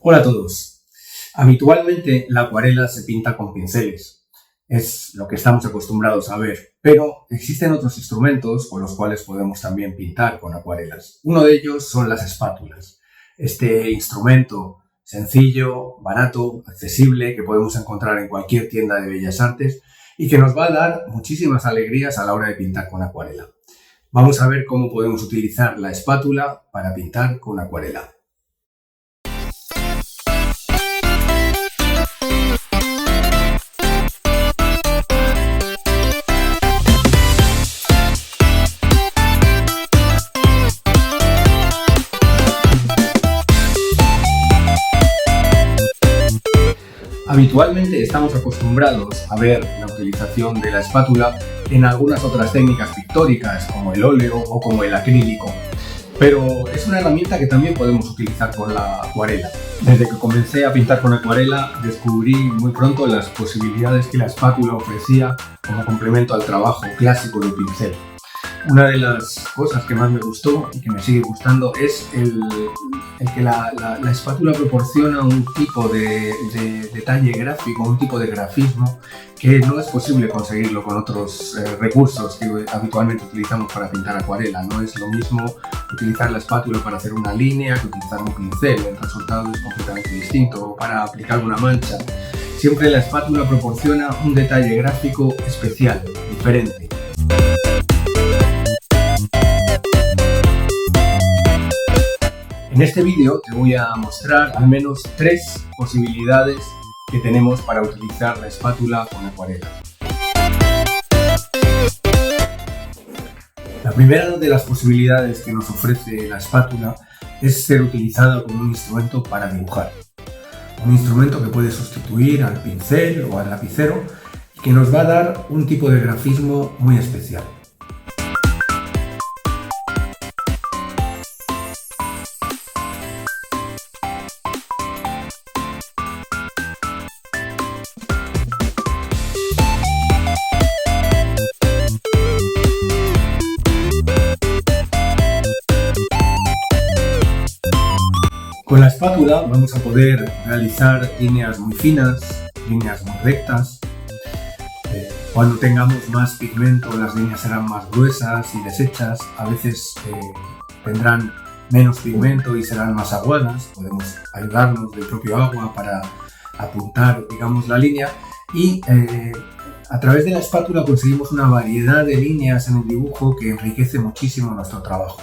Hola a todos. Habitualmente la acuarela se pinta con pinceles. Es lo que estamos acostumbrados a ver, pero existen otros instrumentos con los cuales podemos también pintar con acuarelas. Uno de ellos son las espátulas. Este instrumento sencillo, barato, accesible, que podemos encontrar en cualquier tienda de bellas artes y que nos va a dar muchísimas alegrías a la hora de pintar con acuarela. Vamos a ver cómo podemos utilizar la espátula para pintar con acuarela. Habitualmente estamos acostumbrados a ver la utilización de la espátula en algunas otras técnicas pictóricas como el óleo o como el acrílico, pero es una herramienta que también podemos utilizar con la acuarela. Desde que comencé a pintar con acuarela descubrí muy pronto las posibilidades que la espátula ofrecía como complemento al trabajo clásico del pincel. Una de las cosas que más me gustó y que me sigue gustando es el que la espátula proporciona un tipo de detalle gráfico, un tipo de grafismo que no es posible conseguirlo con otros recursos que habitualmente utilizamos para pintar acuarela. No es lo mismo utilizar la espátula para hacer una línea que utilizar un pincel. El resultado es completamente distinto. O para aplicar una mancha. Siempre la espátula proporciona un detalle gráfico especial, diferente. En este vídeo te voy a mostrar al menos 3 posibilidades que tenemos para utilizar la espátula con acuarela. La primera de las posibilidades que nos ofrece la espátula es ser utilizada como un instrumento para dibujar. Un instrumento que puede sustituir al pincel o al lapicero y que nos va a dar un tipo de grafismo muy especial. Con la espátula vamos a poder realizar líneas muy finas, líneas muy rectas. Cuando tengamos más pigmento las líneas serán más gruesas y deshechas, a veces tendrán menos pigmento y serán más aguadas. Podemos ayudarnos del propio agua para apuntar, digamos, la línea y a través de la espátula conseguimos una variedad de líneas en el dibujo que enriquece muchísimo nuestro trabajo.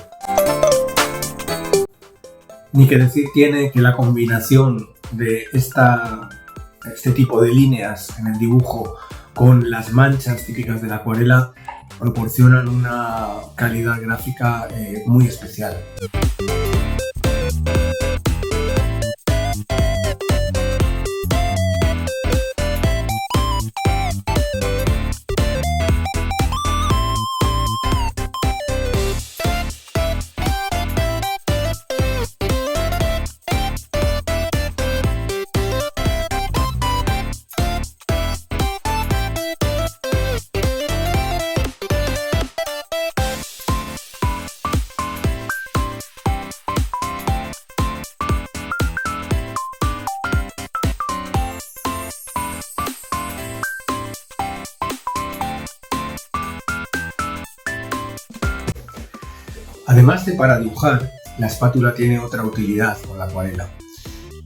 Ni que decir tiene que la combinación de este tipo de líneas en el dibujo con las manchas típicas de la acuarela proporcionan una calidad gráfica muy especial. Además de para dibujar, la espátula tiene otra utilidad con la acuarela.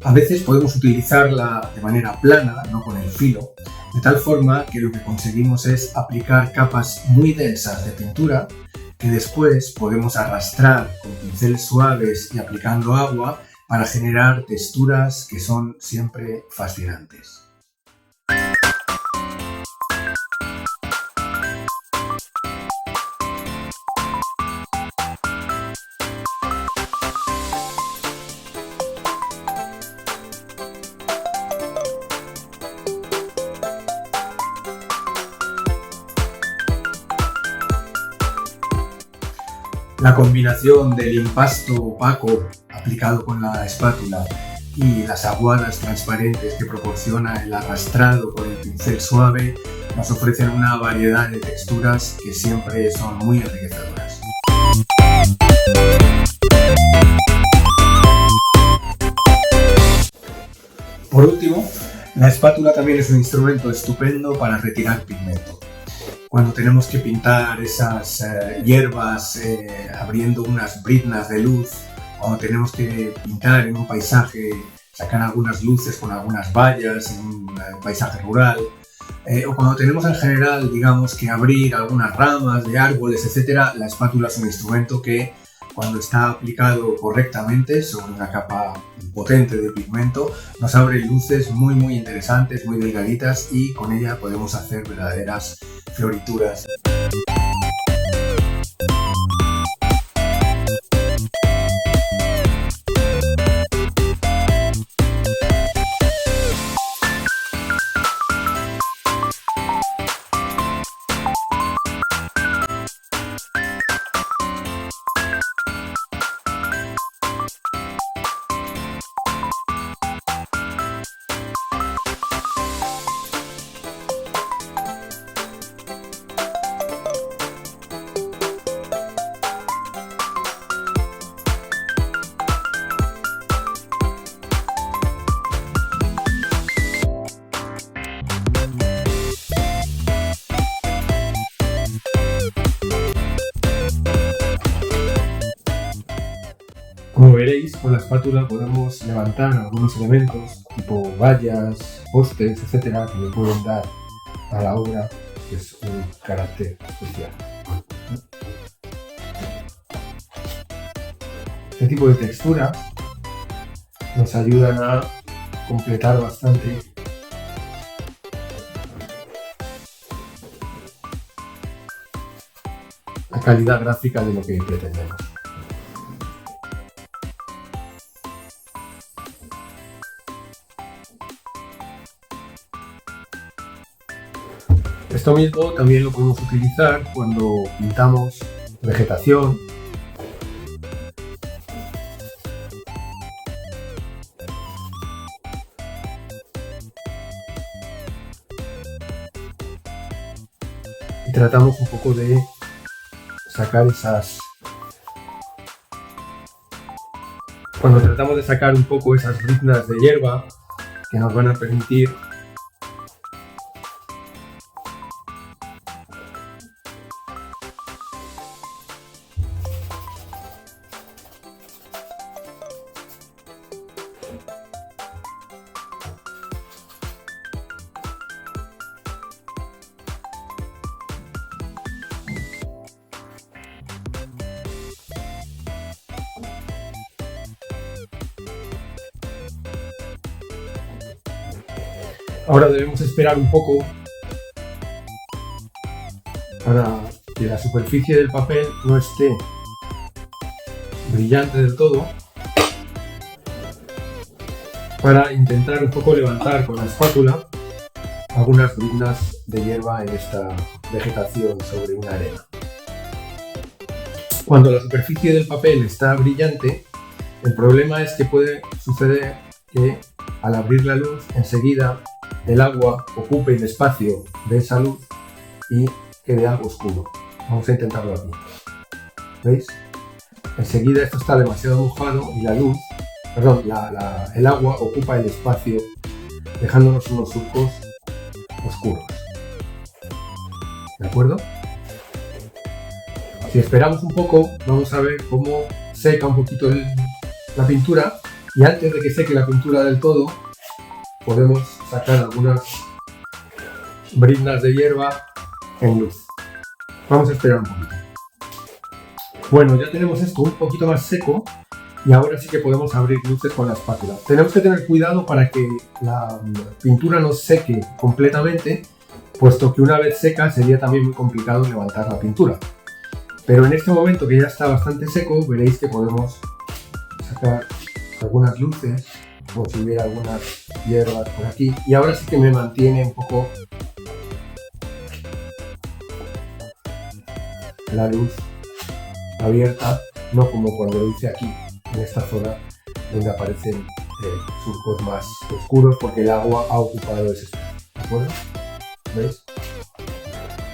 A veces podemos utilizarla de manera plana, no con el filo, de tal forma que lo que conseguimos es aplicar capas muy densas de pintura que después podemos arrastrar con pinceles suaves y aplicando agua para generar texturas que son siempre fascinantes. La combinación del impasto opaco aplicado con la espátula y las aguadas transparentes que proporciona el arrastrado con el pincel suave nos ofrecen una variedad de texturas que siempre son muy enriquecedoras. Por último, la espátula también es un instrumento estupendo para retirar pigmento. Cuando tenemos que pintar esas hierbas abriendo unas briznas de luz, cuando tenemos que pintar en un paisaje, sacar algunas luces con algunas vallas en un paisaje rural, o cuando tenemos en general, digamos, que abrir algunas ramas de árboles, etc., la espátula es un instrumento que, cuando está aplicado correctamente sobre una capa potente de pigmento, nos abre luces muy interesantes, muy delgaditas, y con ella podemos hacer verdaderas florituras. Como veréis, con la espátula podemos levantar algunos elementos tipo vallas, postes, etcétera, que le pueden dar a la obra pues, un carácter especial. Este tipo de texturas nos ayudan a completar bastante la calidad gráfica de lo que pretendemos. Esto mismo también lo podemos utilizar cuando pintamos vegetación, y tratamos un poco de sacar cuando tratamos de sacar un poco esas briznas de hierba que nos van a permitir Ahora debemos esperar un poco para que la superficie del papel no esté brillante del todo, para intentar un poco levantar con la espátula algunas briznas de hierba en esta vegetación sobre una arena. Cuando la superficie del papel está brillante, el problema es que puede suceder que al abrir la luz enseguida el agua ocupe el espacio de esa luz y quede algo oscuro. Vamos a intentarlo aquí. ¿Veis? Enseguida esto está demasiado mojado y el agua ocupa el espacio, dejándonos unos surcos oscuros. ¿De acuerdo? Si esperamos un poco, vamos a ver cómo seca un poquito la pintura, y antes de que seque la pintura del todo, podemos sacar algunas briznas de hierba en luz. Vamos a esperar un poquito. Bueno, ya tenemos esto un poquito más seco y ahora sí que podemos abrir luces con la espátula. Tenemos que tener cuidado para que la pintura no seque completamente, puesto que una vez seca sería también muy complicado levantar la pintura. Pero en este momento que ya está bastante seco, veréis que podemos sacar algunas luces, como si hubiera algunas hierbas por aquí, y ahora sí que me mantiene un poco la luz abierta, no como cuando lo hice aquí, en esta zona donde aparecen surcos más oscuros porque el agua ha ocupado ese espacio. ¿De acuerdo? ¿Veis?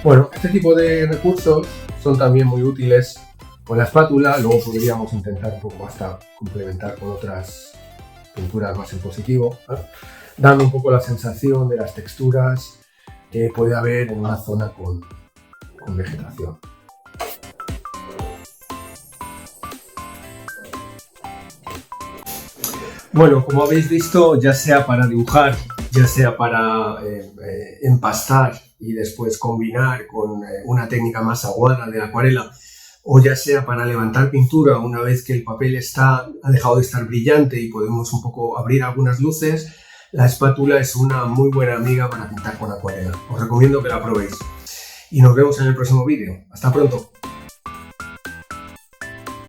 Bueno, este tipo de recursos son también muy útiles con la espátula. Luego podríamos intentar un poco hasta complementar con otras pinturas más en positivo, dando un poco la sensación de las texturas que puede haber en una zona con vegetación. Bueno, como habéis visto, ya sea para dibujar, ya sea para empastar y después combinar con una técnica más aguada de la acuarela, o ya sea para levantar pintura una vez que el papel ha dejado de estar brillante y podemos un poco abrir algunas luces, la espátula es una muy buena amiga para pintar con acuarela. Os recomiendo que la probéis. Y nos vemos en el próximo vídeo. ¡Hasta pronto!